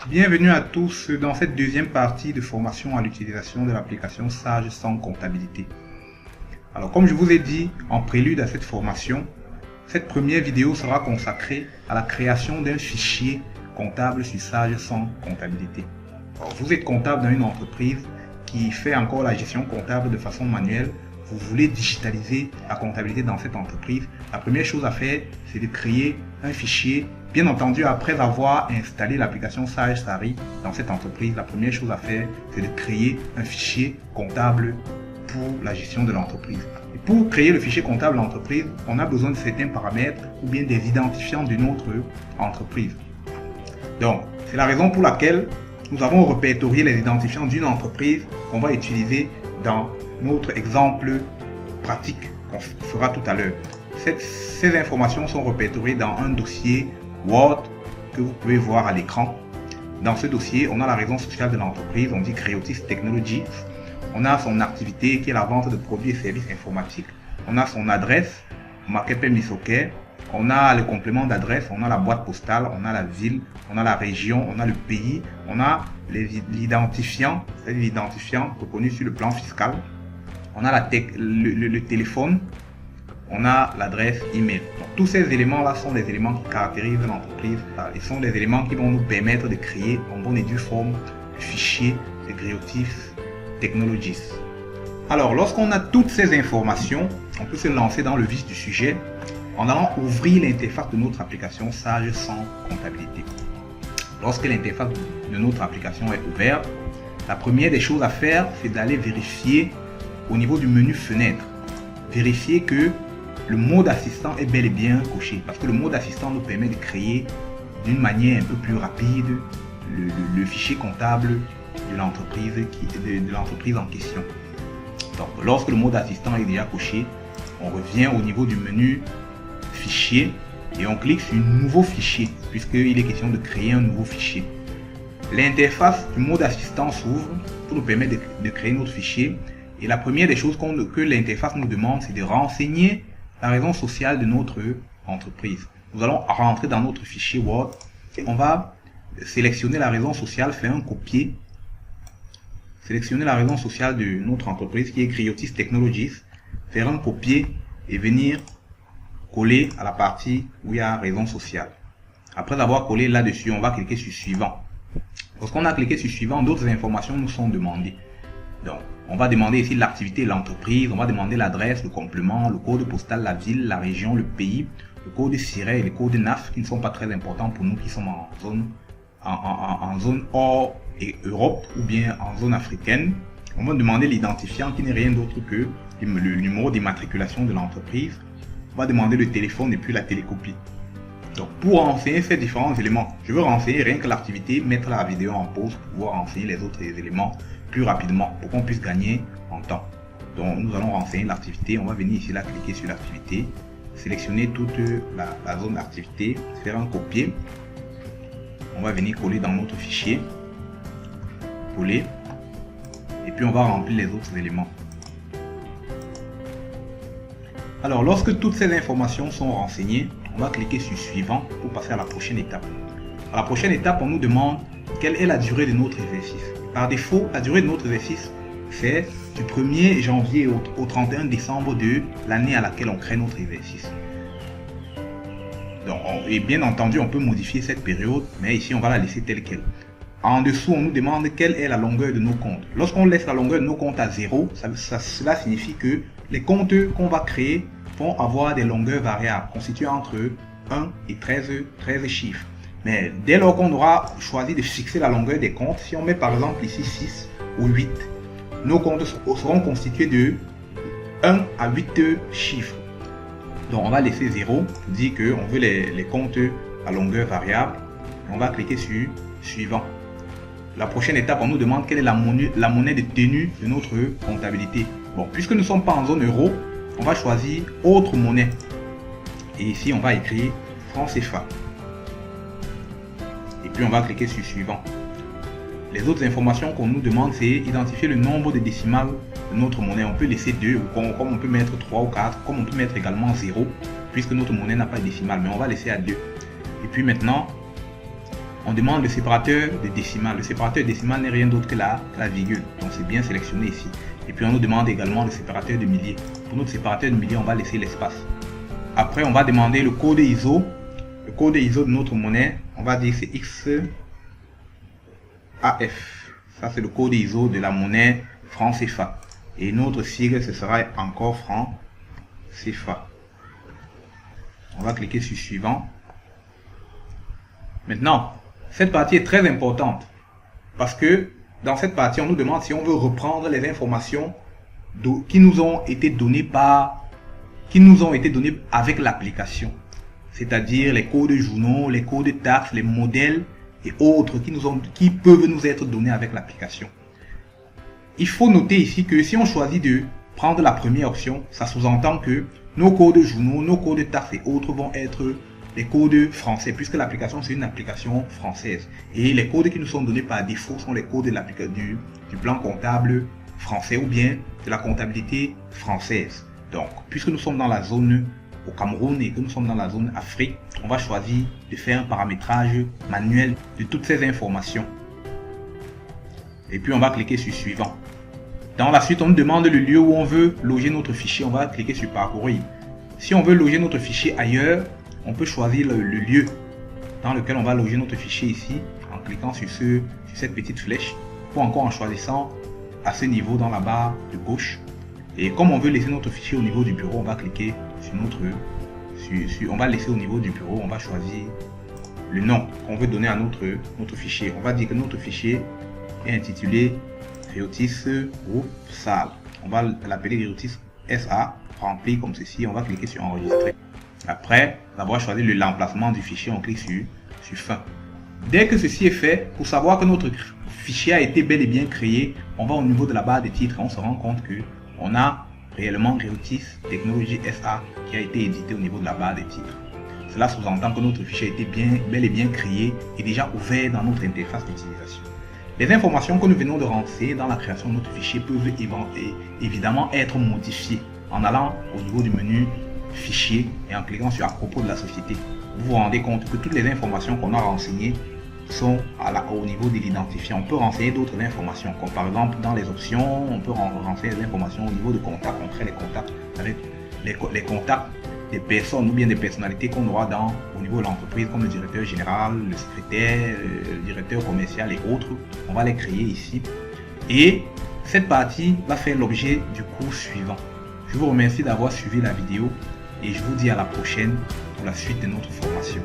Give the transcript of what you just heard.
Bienvenue à tous dans cette deuxième partie de formation à l'utilisation de l'application Sage sans comptabilité. Alors comme je vous ai dit en prélude à cette formation, cette première vidéo sera consacrée à la création d'un fichier comptable sur Sage sans comptabilité. Alors, vous êtes comptable dans une entreprise qui fait encore la gestion comptable de façon manuelle. Vous voulez digitaliser la comptabilité dans cette entreprise. La première chose à faire, c'est de créer un fichier. Bien entendu, après avoir installé l'application Sage Sari dans cette entreprise, la première chose à faire, c'est de créer un fichier comptable pour la gestion de l'entreprise. Et pour créer le fichier comptable de l'entreprise, on a besoin de certains paramètres ou bien des identifiants de notre entreprise. Donc, c'est la raison pour laquelle nous avons répertorié les identifiants d'une entreprise qu'on va utiliser dans notre exemple pratique qu'on fera tout à l'heure. Ces informations sont répertoriées dans un dossier Word que vous pouvez voir à l'écran. Dans ce dossier, on a la raison sociale de l'entreprise, on dit Creotis Technologies. On a son activité qui est la vente de produits et services informatiques. On a son adresse, Makepe Misoke. On a le complément d'adresse, on a la boîte postale, on a la ville, on a la région, on a le pays, on a l'identifiant, c'est l'identifiant reconnu sur le plan fiscal. On a le téléphone, on a l'adresse email. Donc, tous ces éléments-là sont des éléments qui caractérisent l'entreprise et sont des éléments qui vont nous permettre de créer en bonne et due forme le fichier de Creotis Technologies. Alors, lorsqu'on a toutes ces informations, on peut se lancer dans le vif du sujet en allant ouvrir l'interface de notre application Sage sans comptabilité. Lorsque l'interface de notre application est ouverte, la première des choses à faire, c'est d'aller vérifier au niveau du menu fenêtre. Vérifier que le mode assistant est bel et bien coché, parce que le mode assistant nous permet de créer d'une manière un peu plus rapide le fichier comptable de l'entreprise en question. Donc, lorsque le mode assistant est déjà coché, on revient au niveau du menu fichier et on clique sur nouveau fichier, puisqu'il est question de créer un nouveau fichier. L'interface du mode assistant s'ouvre pour nous permettre de créer notre fichier. Et la première des choses que l'interface nous demande, c'est de renseigner la raison sociale de notre entreprise. Nous allons rentrer dans notre fichier Word et on va sélectionner la raison sociale, faire un copier, sélectionner la raison sociale de notre entreprise qui est Creotis Technologies, faire un copier et venir coller à la partie où il y a raison sociale. Après avoir collé là-dessus, on va cliquer sur suivant. Lorsqu'on a cliqué sur suivant, d'autres informations nous sont demandées. Donc, on va demander ici l'activité et l'entreprise, on va demander l'adresse, le complément, le code postal, la ville, la région, le pays, le code SIRET et le code NAF qui ne sont pas très importants pour nous qui sommes en zone hors et Europe ou bien en zone africaine. On va demander l'identifiant qui n'est rien d'autre que le numéro d'immatriculation de l'entreprise. On va demander le téléphone et puis la télécopie. Donc pour renseigner ces différents éléments, je veux renseigner rien que l'activité, mettre la vidéo en pause pour pouvoir renseigner les autres éléments plus rapidement pour qu'on puisse gagner en temps. Donc nous allons renseigner l'activité, on va venir ici là cliquer sur l'activité, sélectionner toute la zone d'activité, faire un copier. On va venir coller dans notre fichier, coller, et puis on va remplir les autres éléments. Alors, lorsque toutes ces informations sont renseignées, on va cliquer sur suivant pour passer à la prochaine étape. À la prochaine étape, on nous demande quelle est la durée de notre exercice. Par défaut, la durée de notre exercice, c'est du 1er janvier au 31 décembre de l'année à laquelle on crée notre exercice. Donc, et bien entendu, on peut modifier cette période, mais ici, on va la laisser telle qu'elle. En dessous, on nous demande quelle est la longueur de nos comptes. Lorsqu'on laisse la longueur de nos comptes à 0, cela signifie que les comptes qu'on va créer vont avoir des longueurs variables, constituées entre 1 et 13 chiffres. Mais dès lors qu'on aura choisi de fixer la longueur des comptes, si on met par exemple ici 6 ou 8, nos comptes seront constitués de 1 à 8 chiffres. Donc on va laisser 0 pour dire qu'on veut les comptes à longueur variable. On va cliquer sur suivant. La prochaine étape, on nous demande quelle est la monnaie de tenue de notre comptabilité. Bon, puisque nous ne sommes pas en zone euro, on va choisir autre monnaie. Et ici, on va écrire franc CFA. Et puis, on va cliquer sur suivant. Les autres informations qu'on nous demande, c'est identifier le nombre de décimales de notre monnaie. On peut laisser 2, comme on peut mettre 3 ou 4, comme on peut mettre également 0, puisque notre monnaie n'a pas de décimale, mais on va laisser à 2. Et puis maintenant, on demande le séparateur de décimale. Le séparateur de décimale n'est rien d'autre que la virgule. Donc c'est bien sélectionné ici. Et puis on nous demande également le séparateur de milliers. Pour notre séparateur de milliers, on va laisser l'espace. Après, on va demander le code ISO. Le code ISO de notre monnaie, on va dire c'est XAF. Ça c'est le code ISO de la monnaie franc CFA. Et notre sigle, ce sera encore franc CFA. On va cliquer sur suivant. Maintenant, cette partie est très importante parce que dans cette partie, on nous demande si on veut reprendre les informations qui nous ont été données avec l'application. C'est-à-dire les codes journaux, les codes taxes, les modèles et autres qui peuvent nous être donnés avec l'application. Il faut noter ici que si on choisit de prendre la première option, ça sous-entend que nos codes journaux, nos codes taxes et autres vont être les codes français, puisque l'application c'est une application française. Et les codes qui nous sont donnés par défaut sont les codes du plan comptable français ou bien de la comptabilité française. Donc, puisque nous sommes dans la zone au Cameroun et que nous sommes dans la zone Afrique, on va choisir de faire un paramétrage manuel de toutes ces informations. Et puis on va cliquer sur suivant. Dans la suite, on nous demande le lieu où on veut loger notre fichier. On va cliquer sur parcourir. Si on veut loger notre fichier ailleurs, on peut choisir le lieu dans lequel on va loger notre fichier ici en cliquant sur cette petite flèche ou encore en choisissant à ce niveau dans la barre de gauche. Et comme on veut laisser notre fichier au niveau du bureau, on va cliquer sur on va laisser au niveau du bureau, on va choisir le nom qu'on veut donner à notre fichier. On va dire que notre fichier est intitulé Réotis Groupe Salle. On va l'appeler Réotis SA, rempli comme ceci. On va cliquer sur enregistrer. Après avoir choisi l'emplacement du fichier, on clique sur fin. Dès que ceci est fait, pour savoir que notre fichier a été bel et bien créé, on va au niveau de la barre des titres et on se rend compte que on a réellement Réotis Technologies SA qui a été édité au niveau de la barre des titres. Cela sous-entend que notre fichier a été bel et bien créé et déjà ouvert dans notre interface d'utilisation. Les informations que nous venons de rentrer dans la création de notre fichier peuvent évidemment être modifiées en allant au niveau du menu fichier et en cliquant sur à propos de la société. Vous vous rendez compte que toutes les informations qu'on a renseignées sont au niveau de l'identifiant. On peut renseigner d'autres informations, comme par exemple dans les options, on peut renseigner des informations au niveau de contacts, on crée les contacts avec les contacts des personnes ou bien des personnalités qu'on aura au niveau de l'entreprise, comme le directeur général, le secrétaire, le directeur commercial et autres. On va les créer ici. Et cette partie va faire l'objet du cours suivant. Je vous remercie d'avoir suivi la vidéo et je vous dis à la prochaine pour la suite de notre formation.